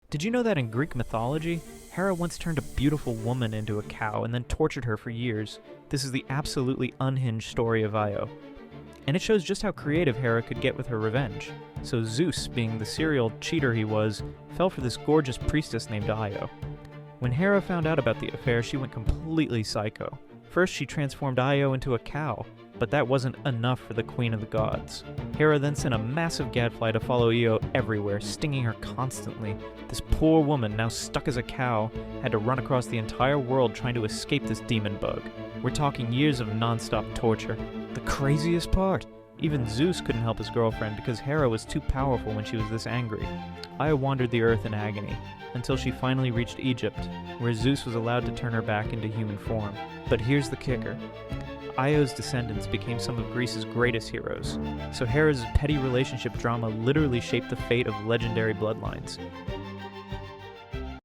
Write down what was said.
Did you know that in Greek mythology, Hera once turned a beautiful woman into a cow and then tortured her for years? This is the absolutely unhinged story of Io. And it shows just how creative Hera could get with her revenge. So Zeus, being the serial cheater he was, fell for this gorgeous priestess named Io. When Hera found out about the affair, she went completely psycho. First, she transformed Io into a cow, but that wasn't enough for the Queen of the Gods. Hera then sent a massive gadfly to follow Io everywhere, stinging her constantly. This poor woman, now stuck as a cow, had to run across the entire world trying to escape this demon bug. We're talking years of non-stop torture. The craziest part, even Zeus couldn't help his girlfriend because Hera was too powerful when she was this angry. Io wandered the earth in agony, until she finally reached Egypt, where Zeus was allowed to turn her back into human form. But here's the kicker. Io's descendants became some of Greece's greatest heroes, so Hera's petty relationship drama literally shaped the fate of legendary bloodlines.